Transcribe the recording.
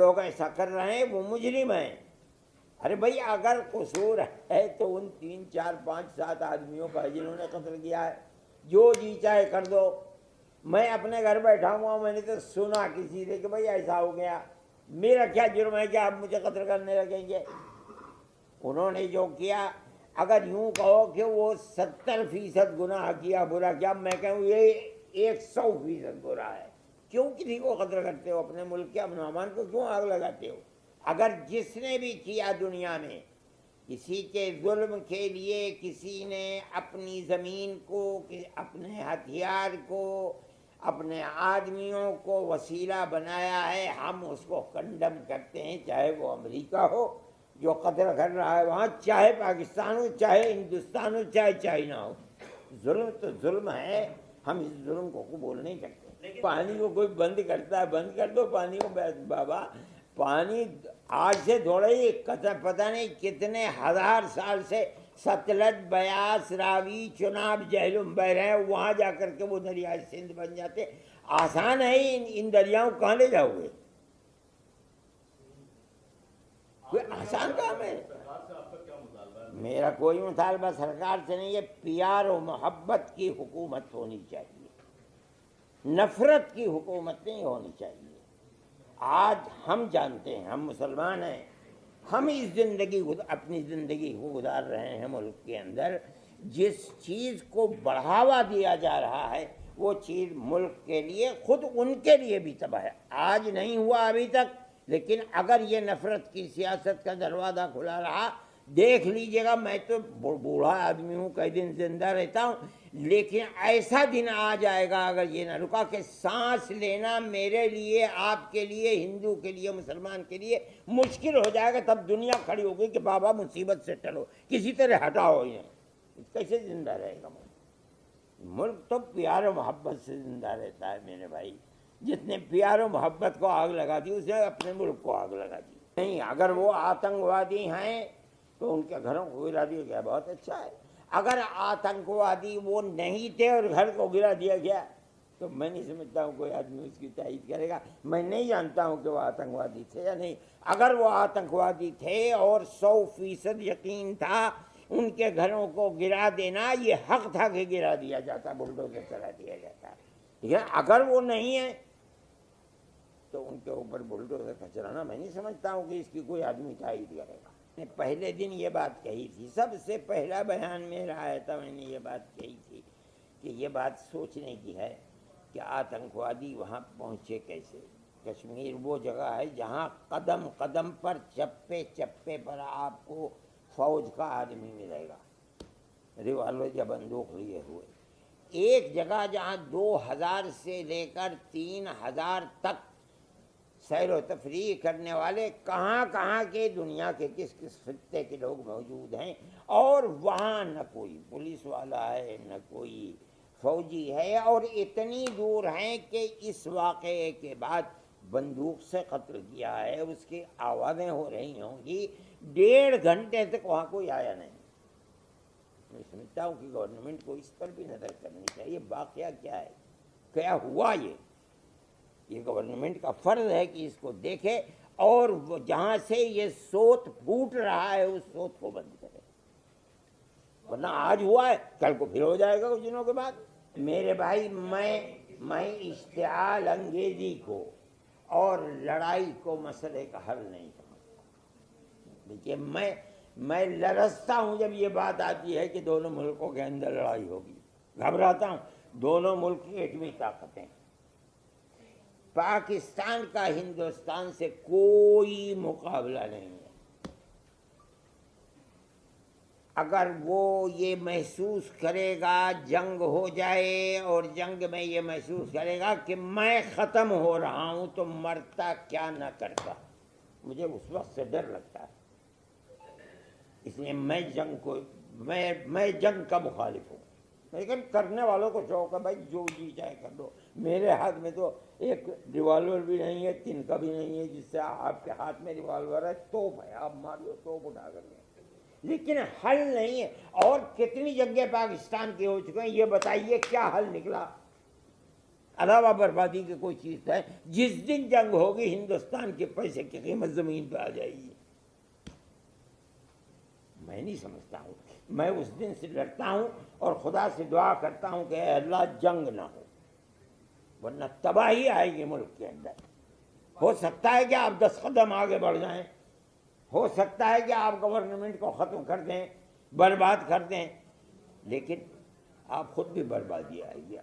لوگ ایسا کر رہے ہیں وہ مجرم ہیں۔ ارے بھائی اگر قصور ہے تو ان 3 4 5 7 آدمیوں کا جنہوں نے قتل کیا ہے، جو جی چاہے کر دو۔ میں اپنے گھر بیٹھا ہوا ہوں، میں نے تو سنا کسی سے کہ بھائی ایسا ہو گیا، میرا کیا جرم ہے کہ آپ مجھے قتل کرنے لگیں گے؟ انہوں نے جو کیا، اگر یوں کہو کہ وہ 70% گناہ کیا، برا کیا، میں کہوں یہ 100% برا ہے۔ کیوں کسی کو قتل کرتے ہو؟ اپنے ملک کے امن و امان کو کیوں آگ لگاتے ہو؟ اگر جس نے بھی کیا دنیا میں کسی کے ظلم کے لیے، کسی نے اپنی زمین کو، اپنے ہتھیار کو، اپنے آدمیوں کو وسیلہ بنایا ہے، ہم اس کو کنڈم کرتے ہیں، چاہے وہ امریکہ ہو جو قتل کر رہا ہے وہاں، چاہے پاکستان ہو، چاہے ہندوستان ہو، چاہے چائنا ہو۔ ظلم تو ظلم ہے، ہم اس ظلم کو قبول نہیں کرتے۔ پانی کو کوئی بند کرتا ہے، بند کر دو پانی کو بابا۔ پانی آج سے تھوڑا ہی پتہ نہیں کتنے ہزار سال سے ستلج، بیاس، راوی، چناب، جہلم بہ رہے ہیں، وہاں جا کر کے وہ دریائے سندھ بن جاتے۔ آسان ہے ان دریاؤں کہاں لے جاؤ گے؟ کوئی آسان کام ہے؟ میرا کوئی مطالبہ سرکار سے نہیں ہے، پیار و محبت کی حکومت ہونی چاہیے، نفرت کی حکومت نہیں ہونی چاہیے۔ آج ہم جانتے ہیں، ہم مسلمان ہیں، ہم اس اپنی زندگی کو گزار رہے ہیں ملک کے اندر، جس چیز کو بڑھاوا دیا جا رہا ہے وہ چیز ملک کے لیے، خود ان کے لیے بھی تباہ ہے۔ آج نہیں ہوا ابھی تک، لیکن اگر یہ نفرت کی سیاست کا دروازہ کھلا رہا، دیکھ لیجئے گا، میں تو بوڑھا آدمی ہوں، کئی دن زندہ رہتا ہوں، لیکن ایسا دن آ جائے گا اگر یہ نہ رکا کہ سانس لینا میرے لیے، آپ کے لیے، ہندو کے لیے، مسلمان کے لیے مشکل ہو جائے گا۔ تب دنیا کھڑی ہوگی کہ بابا مصیبت سے ٹلو، کسی طرح ہٹاؤ انہیں۔ کیسے زندہ رہے گا ملک؟ ملک تو پیار و محبت سے زندہ رہتا ہے میرے بھائی۔ جس نے پیار و محبت کو آگ لگا دی، اس نے اپنے ملک کو آگ لگا دی۔ نہیں، اگر وہ آتنکوادی ہیں تو ان کے گھروں کو گرا دیا گیا، بہت اچھا ہے۔ اگر آتنکوادی وہ نہیں تھے اور گھر کو گرا دیا گیا تو میں نہیں سمجھتا ہوں کوئی آدمی اس کی تائید کرے گا۔ میں نہیں جانتا ہوں کہ وہ آتنکوادی تھے یا نہیں۔ اگر وہ آتنکوادی تھے اور 100% یقین تھا ان کے گھروں کو گرا دینا، یہ حق تھا کہ گرا دیا جاتا، بلڈوزر چلا دیا جاتا۔ لیکن اگر وہ نہیں ہے تو ان کے اوپر بلڈوزر کا چلانا میں نہیں سمجھتا ہوں کہ اس کی کوئی آدمی تائید کرے گا۔ پہلے دن یہ بات کہی تھی، سب سے پہلا بیان میرا آیا تھا، میں نے یہ بات کہی تھی کہ یہ بات سوچنے کی ہے کہ آتنکوادی وہاں پہنچے کیسے۔ کشمیر وہ جگہ ہے جہاں قدم قدم پر، چپے چپے پر آپ کو فوج کا آدمی ملے گا، ریوالور یا بندوق لیے ہوئے۔ ایک جگہ جہاں 2000 سے لے کر 3000 تک سیر و تفریح کرنے والے کہاں کہاں کے، دنیا کے کس کس خطے کے لوگ موجود ہیں، اور وہاں نہ کوئی پولیس والا ہے نہ کوئی فوجی ہے، اور اتنی دور ہیں کہ اس واقعے کے بعد بندوق سے قتل کیا ہے، اس کی آوازیں ہو رہی ہوں گی، 1.5 گھنٹے تک وہاں کوئی آیا نہیں۔ میں سمجھتا ہوں کہ گورنمنٹ کو اس پر بھی نظر کرنی چاہیے، واقعہ کیا ہے، کیا ہوا۔ یہ گورنمنٹ کا فرض ہے کہ اس کو دیکھے، اور جہاں سے یہ سوت پھوٹ رہا ہے اس سوت کو بند کرے، ورنہ آج ہوا ہے کل کو پھر ہو جائے گا کچھ دنوں کے بعد۔ میرے بھائی، میں اشتعال انگیزی کو اور لڑائی کو مسئلے کا حل نہیں سمجھتا۔ دیکھیے، میں لرزتا ہوں جب یہ بات آتی ہے کہ دونوں ملکوں کے اندر لڑائی ہوگی، گھبراتا ہوں۔ دونوں ملک کی ایٹمی طاقتیں، پاکستان کا ہندوستان سے کوئی مقابلہ نہیں ہے۔ اگر وہ یہ محسوس کرے گا جنگ ہو جائے، اور جنگ میں یہ محسوس کرے گا کہ میں ختم ہو رہا ہوں، تو مرتا کیا نہ کرتا، مجھے اس وقت سے ڈر لگتا ہے۔ اس لیے میں جنگ کا مخالف ہوں، لیکن کرنے والوں کو شوق ہے، بھائی جو جی چاہے کر دو۔ میرے ہاتھ میں تو ایک ریوالور بھی نہیں ہے، تنکا بھی نہیں ہے جس سے آپ کے ہاتھ میں ریوالور ہے، توپ ہے، آپ مار لو توپ اٹھا کر کے، لیکن حل نہیں ہے۔ اور کتنی جنگیں پاکستان کی ہو چکے ہیں، یہ بتائیے کیا حل نکلا؟ علاوہ بربادی کی کوئی چیز ہے؟ جس دن جنگ ہوگی ہندوستان کے پیسے کی قیمت زمین پہ آ جائے گی. میں نہیں سمجھتا ہوں. میں اس دن سے ڈرتا ہوں اور خدا سے دعا کرتا ہوں کہ اے اللہ جنگ نہ ہو، ورنہ تباہی آئے گی ملک کے اندر. ہو سکتا ہے کہ آپ 10 قدم آگے بڑھ جائیں، ہو سکتا ہے کہ آپ گورنمنٹ کو ختم کر دیں، برباد کر دیں، لیکن آپ خود بھی بربادی آئے گی.